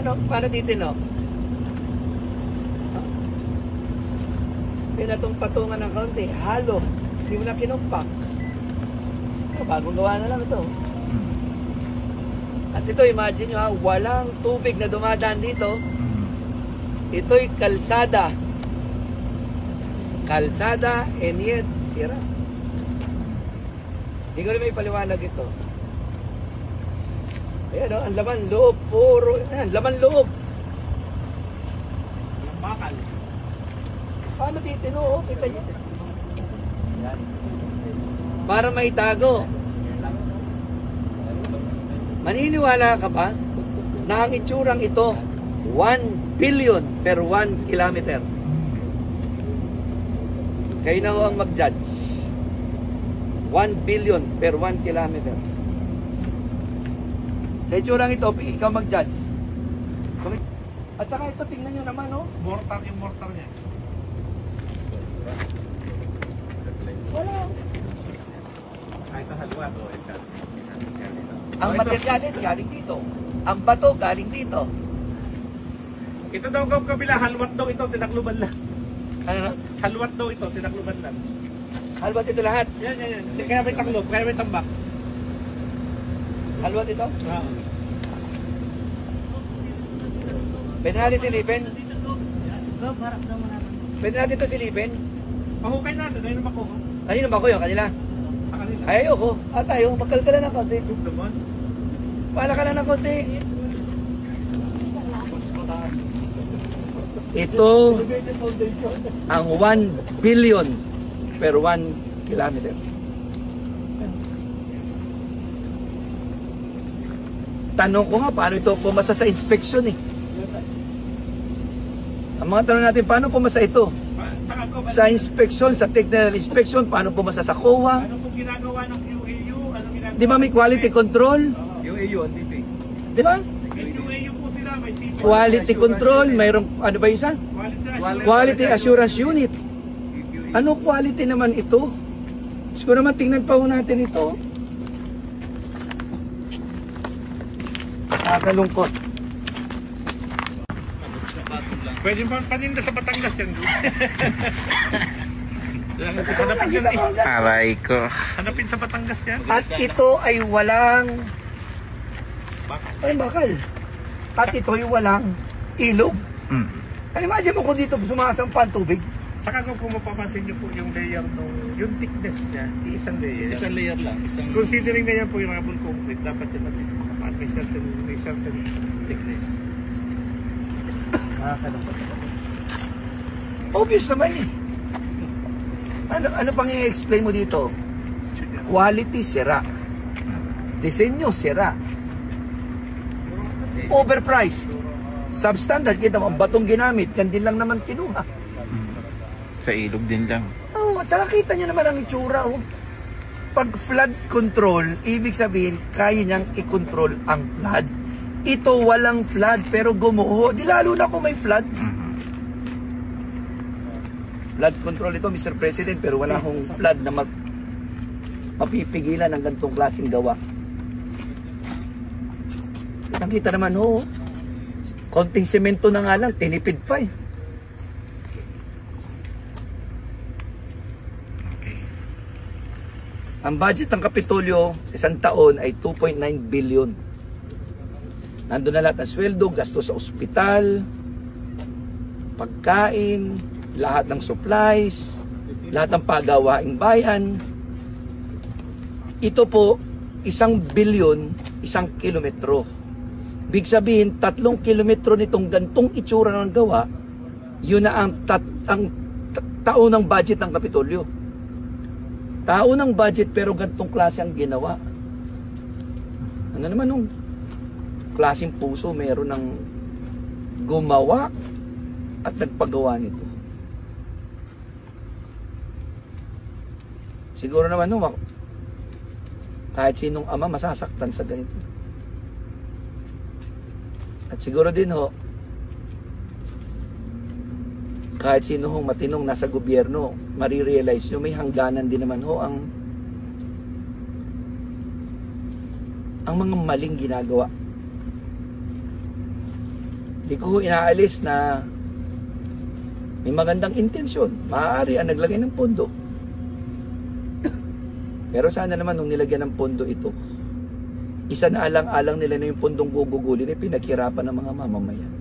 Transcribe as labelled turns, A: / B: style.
A: Paano titino? Pinatong patungan ng kaunti, halo. Hindi mo na kinumpak. Bagong gawa na lang ito. At ito, imagine nyo ha, walang tubig na dumadaan dito. Ito'y kalsada. Kalsada, and yet, sira. Hindi ko rin may paliwanag ito. Ayan o, ang laman loob, puro, ayan, laman loob.
B: Walang bakal.
A: Paano titino? Oh, kita nyo. Para maitago. Maniniwala ka ba na ang itsurang ito 1 billion per 1 kilometer? Kayo na ho ang mag-judge. 1 billion per 1 kilometer. Sa itsurang ito, ikaw mag-judge. At saka ito, tingnan nyo naman, oh.
B: Mortar yung mortar niya.
A: Wala.
B: Kahit ang halwa to,
A: Ang materyales galing dito. Ang bato galing dito.
B: ito daw kabila, halwat daw ito, tinakluban lang.
A: Ano na?
B: Halwat daw ito, tinakluban lang.
A: Halwat ito lahat.
B: Yan. Kaya may taklob, kaya may tambak.
A: Halwat ito.
B: Oo.
A: Pwede natin silipin. Pwede natin ito silipin.
B: Pahukay natin, ayun naman ko.
A: Kanino ba ko yun? Kanila?
B: Kanila.
A: Ay, ayoko. At tayo, magkalkala ng konti.
B: Naman.
A: Pala ka lang ng konti. Ito ang 1 billion per 1 kilometer. Tanong ko nga, paano ito pumasa sa inspection eh? Ang mga tanong natin, paano pumasa ito? Sa inspection, sa technical inspection, paano pumasa sa COA?
B: Ano pong ginagawa ng UAU? Ano ginagawa?
A: Di ba may quality control?
B: UAU, NTP.
A: Di ba?
B: May UAU po sila, may CP.
A: Quality control, mayroong, ano ba isa? Quality assurance unit. Ano quality naman ito? Siguro naman tingnan pa ho natin ito. Nakakalungkot.
B: Pwede pa paninda sa Batangas yan. Hanapin yan eh.
C: Aray ko.
B: Hanapin sa Batangas yan.
A: At ito ay walang bakal. At ito ay walang ilog. Ay, imagine mo kung dito sumasampa ang tubig.
B: Saka kung mapapansin nyo po yung layer nung, yung thickness niya, isang layer.
D: Isang layer lang.
B: Considering na yan po yung rubble concrete, dapat yan at least makapaan. May certain thickness.
A: Obvious naman eh. Ano pang i-explain mo dito? Quality, sira. Disenyo, sira. Overpriced. Substandard, kita mo, ang batong ginamit, yan din lang naman kinuha.
C: Sa ilog din lang.
A: Oh, at saka kita nyo naman ang itsura. Oh. Pag flood control, ibig sabihin, kaya niyang i-control ang flood. Ito walang flood, pero gumuho. Di lalo na kung may flood. Flood control ito, Mr. President, pero wala akong flood na mapipigilan ng ganitong klaseng gawa. Nakita naman, oh, konting semento na nga lang, tinipid pa eh. Ang budget ng Kapitolyo sa isang taon ay 2.9 billion. Nandun na lahat ng sweldo, gasto sa ospital, pagkain, lahat ng supplies, lahat ng pagawaing bayan. Ito po, 1 billion, 1 kilometro. Big sabihin, 3 kilometro nitong gantong itsura ng gawa, yun na ang taon ng budget ng Kapitolyo. Taon ng budget pero gantong klase ang ginawa. Ano naman nung klaseng puso meron ng gumawa at nagpagawa nito? Siguro naman no, kahit sinong ama masasaktan sa ganito. At siguro din ho, kahit sino hong matinong nasa gobyerno, marirealize nyo, may hangganan din naman ho ang mga maling ginagawa. Hindi ko inaalis na may magandang intensyon. Maaari ang naglagay ng pondo. Pero sana naman nung nilagyan ng pondo ito, isa na alang-alang nila na yung pondong gugugulin ay pinaghirapan ng mga mamamayan.